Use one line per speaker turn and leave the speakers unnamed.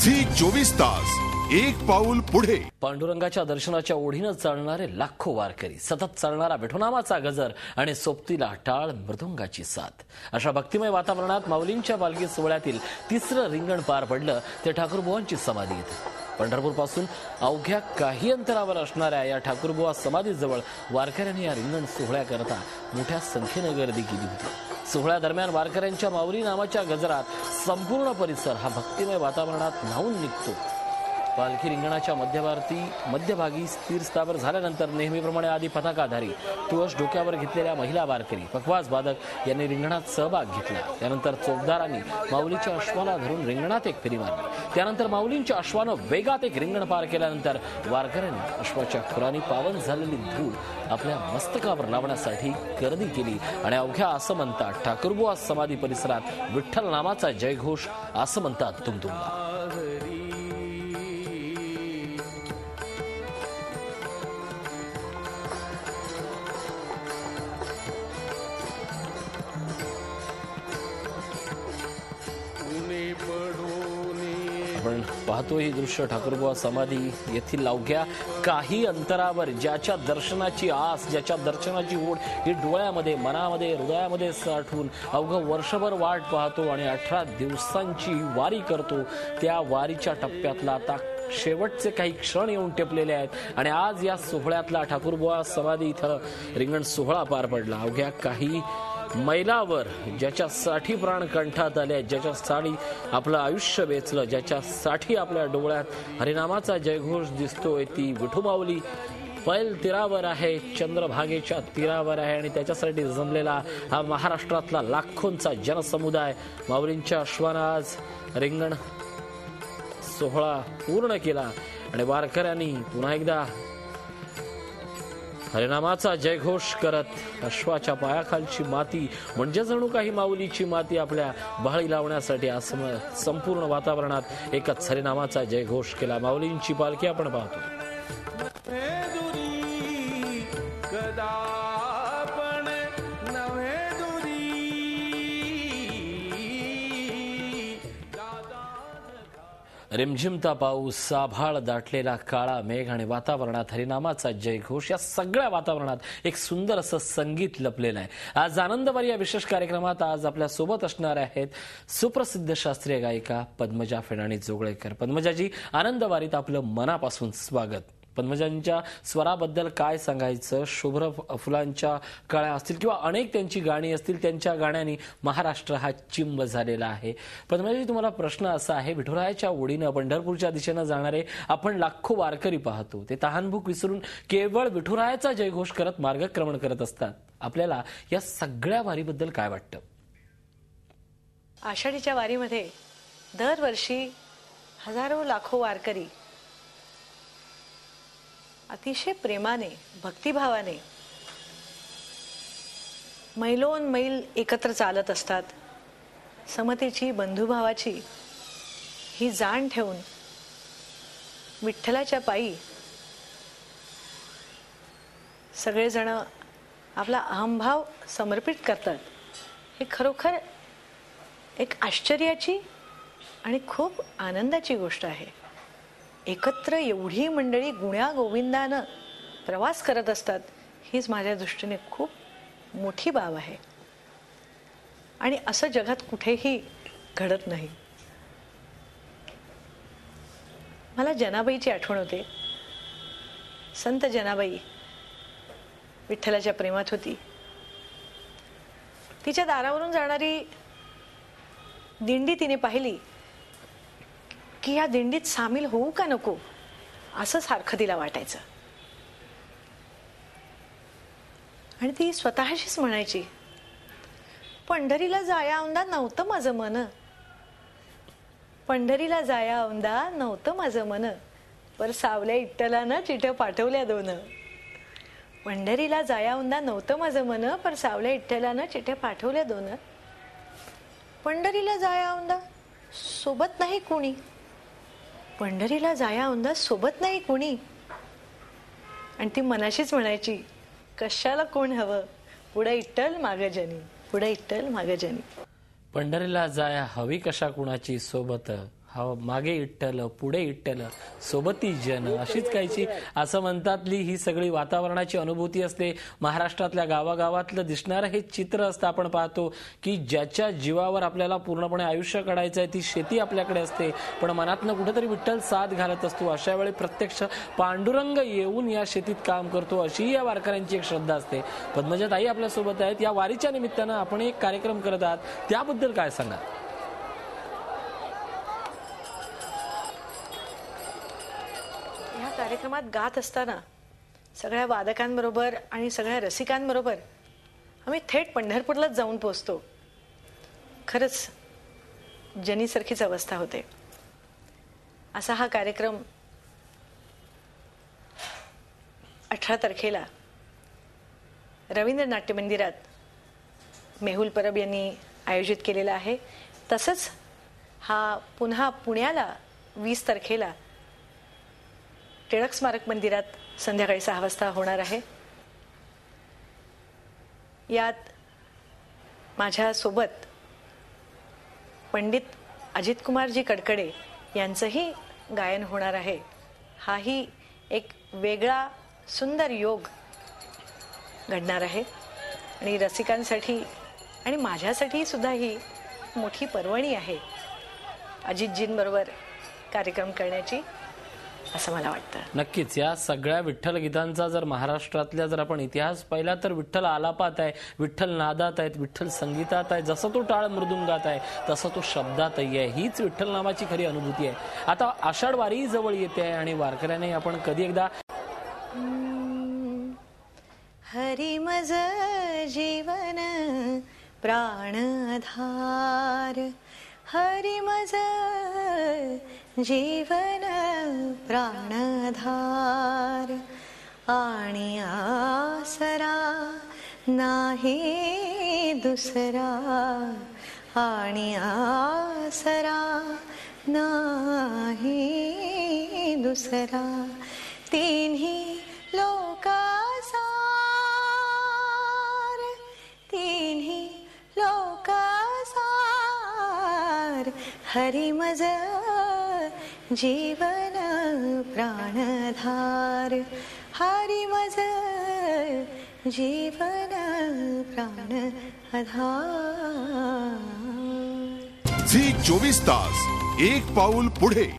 Zee 24 तास एक पाऊल पुढे।
पांडुरंगाच्या दर्शनाच्या ओढीनं चालणारे लाखो वारकरी, सतत चालणारा विठुनामाचा गजर आणि सोबतीला टाळ मृदुंगाची साथ, अशा भक्तिमय वातावरणात माऊलींच्या पालखी सोहळ्यातील तिसरं रिंगण पार पडलं ते ठाकूरबुवांची समाधी इथे। पंढरपूरपासून अवघ्या काही अंतरावर असणाऱ्या या ठाकूरबुवा समाधीजवळ वारकऱ्यांनी या रिंगण सोहळ्याकरता मोठ्या संख्येने गर्दी केली होती। सोहळ्यादरम्यान वारकऱ्यांच्या माऊली नामाच्या गजरात संपूर्ण परिसर हा भक्तिमय वातावरणात न्हाऊन निघतो। पालखी रिंगणाच्या मध्यभागी स्थिर स्थावर झाल्यानंतर नेहमीप्रमाणे आधी पताकाधारी, तुळस डोक्यावर घेतलेल्या महिला वारकरी, पखवाज वादक यांनी रिंगणात सहभाग घेतला। त्यानंतर चोपदारांनी माऊलीच्या अश्वाला धरून रिंगणात एक फेरी मारली। त्यानंतर माऊलींच्या अश्वानं वेगात एक रिंगण पार केल्यानंतर वारकऱ्यांनी अश्वाच्या खुरांनी पावन झालेली धूळ आपल्या मस्तकावर लावण्यासाठी गर्दी केली आणि अवघ्या आसमंतात ठाकूरबुवा समाधी परिसरात विठ्ठल नामाचा जयघोष आसमंतात दुमदुमला। आपण पाहतो ही दृश्य ठाकूरबुवा समाधी येथील अवघ्या काही अंतरावर ज्याच्या दर्शनाची आस, ज्याच्या दर्शनाची ओढ ही डोळ्यामध्ये, मनामध्ये, हृदयामध्ये साठवून अवघं वर्षभर वाट पाहतो आणि 18 दिवसांची वारी करतो, त्या वारीच्या टप्प्यातला आता शेवटचे काही क्षण येऊन टेपलेले आहेत आणि आज या सोहळ्यातला ठाकूरबुवा समाधी इथं रिंगण सोहळा पार पडला। अवघ्या काही मैलावर ज्याच्यासाठी प्राण कंठात आले, ज्याच्यासाठी आपलं आयुष्य वेचलं, ज्याच्यासाठी आपल्या डोळ्यात हरिनामाचा जयघोष दिसतोय, ती विठुमाऊली पैल तीरावर आहे, चंद्रभागेच्या तीरावर आहे आणि त्याच्यासाठी जमलेला हा महाराष्ट्रातला लाखोंचा जनसमुदाय माऊलींच्या अश्वानं आज रिंगण सोहळा पूर्ण केला आणि वारकऱ्यांनी पुन्हा एकदा हरिनामाचा जयघोष करत अश्वाच्या पायाखालची माती म्हणजे जणू काही माऊलीची माती आपल्या बहाळी लावण्यासाठी संपूर्ण वातावरणात एकच हरिनामाचा जयघोष केला। माऊलींची पालखी आपण पाहतो। रिमझिमता पाऊस, आभाळ दाटलेला काळा मेघ आणि वातावरणात हरिनामाचा जयघोष, या सगळ्या वातावरणात एक सुंदर असं संगीत लपलेलं आहे। आज आनंदवारी या विशेष कार्यक्रमात आज आपल्या सोबत असणार आहेत सुप्रसिद्ध शास्त्रीय गायिका पद्मजा फेडाणी जोगळेकर। पद्मजाजी, आनंदवारीत आपलं मनापासून स्वागत। पद्मजांच्या स्वराबद्दल काय सांगायचं? शुभ्र फुलांच्या कळ्या असतील किंवा अनेक त्यांची गाणी असतील, त्यांच्या गाण्यांनी महाराष्ट्र हा चिंब झालेला आहे। पद्मजाजी, तुम्हाला प्रश्न असा आहे, विठुरायाच्या ओढीनं पंढरपूरच्या दिशेनं जाणारे आपण लाखो वारकरी पाहतो, ते तहानभूक विसरून केवळ विठुरायाचा जयघोष करत मार्गक्रमण करत असतात। आपल्याला या सगळ्या वारीबद्दल काय वाटतं?
आषाढीच्या वारीमध्ये दरवर्षी हजारो लाखो वारकरी अतिशय प्रेमाने, भक्तिभावाने मैलोन मैल एकत्र चालत असतात। समतेची, बंधुभावाची ही जाण ठेवून विठ्ठलाच्या पायी सगळेजण आपला अहंभाव समर्पित करतात। हे खरोखर एक आश्चर्याची आणि खूप आनंदाची गोष्ट आहे। एकत्र एवढी मंडळी गुण्या गोविंदानं प्रवास करत असतात, हीच माझ्या दृष्टीने खूप मोठी बाब आहे आणि असं जगात कुठेही घडत नाही। मला जनाबाईची आठवण होते। संत जनाबाई विठ्ठलाच्या प्रेमात होती। तिच्या दारावरून जाणारी दिंडी तिने पाहिली की या दिंडीत सामील होऊ का नको असं सारखं तिला वाटायचं आणि ती स्वतःशीच म्हणायची, पंढरीला जाया औंदा नव्हतं माझं मन, पंढरीला जाया औंदा नव्हतं माझं मन, पर सावल्या इट्टलानं चिठ्ठ्या पाठवल्या दोन। पंढरीला जाया औंदा नव्हतं माझं मन, पर सावल्या इट्टलानं चिठ्ठ्या पाठवल्या दोन। पंढरीला जाया औंदा सोबत नाही कोणी, पंढरीला जाया औंदा सोबत नाही कोणी, आणि ती मनाशीच म्हणायची, कशाला कोण हवं, पुढे इट्टल मागे जनी, पुढे इट्टल मागे जनी।
पंढरीला जाया हवी कशा कुणाची सोबत, मागे इट्टल पुढे इट्टल सोबती जन अशीच कायची असं म्हणतातली ही सगळी वातावरणाची अनुभूती असते. महाराष्ट्रातल्या गावागावातलं दिसणारं हे चित्र असतं. आपण पाहतो की ज्याच्या जीवावर आपल्याला पूर्णपणे आयुष्य काढायचं आहे ती शेती आपल्याकडे असते, पण मनातनं कुठेतरी विठ्ठल साथ घालत असतो. अशा वेळी प्रत्यक्ष पांडुरंग येऊन या शेतीत काम करतो अशी या वारकऱ्यांची एक श्रद्धा असते. पद्मजाताई आपल्यासोबत आहेत. या वारीच्या निमित्तानं आपण एक कार्यक्रम करत आहात, त्याबद्दल काय सांगा?
कार्यक्रमात गात असताना सगळ्या वादकांबरोबर आणि सगळ्या रसिकांबरोबर आम्ही थेट पंढरपूरलाच जाऊन पोहोचतो. खरंच जनीसारखीच अवस्था होते. असा हा कार्यक्रम 18 तारखेला रवींद्र नाट्य मंदिरात मेहुल परब यांनी आयोजित केलेला आहे. तसंच हा पुन्हा पुण्याला 20 तारखेला टिळक स्मारक मंदिरात संध्याकाळी 6 वाजता होणार आहे. यात माझ्या सोबत पंडित अजित कुमारजी कडकडे यांचंही गायन होणार आहे. हाही एक वेगळा सुंदर योग घडणार आहे आणि रसिकांसाठी आणि माझ्यासाठी सुद्धा ही मोठी पर्वणी आहे अजितजींबरोबर कार्यक्रम करण्याची, असं मला वाटतं.
नक्कीच या सगळ्या विठ्ठल गीतांचा जर महाराष्ट्रातल्या जर आपण इतिहास पाहिला तर विठ्ठल आलापात आहे, विठ्ठल नादात आहेत, विठ्ठल संगीतात आहे. जसं तो टाळ मृदुंगात आहे तसं तो शब्दातही आहे. हीच विठ्ठल नामाची खरी अनुभूती आहे. आता आषाढ वारी जवळ येते आहे आणि वारकऱ्याने आपण कधी एकदा
हरी मज जीवन प्राणधार, हरी मज जीवन प्राणधार, आणि आसरा नाही दुसरा, आणि आसरा नाही दुसरा, तिन्ही लोकासार, तिन्ही लोकासार, हरी मज जीवन प्राणधार, हरी मज जीवन प्राणधार.
झी 24 तास एक पाऊल पुढे.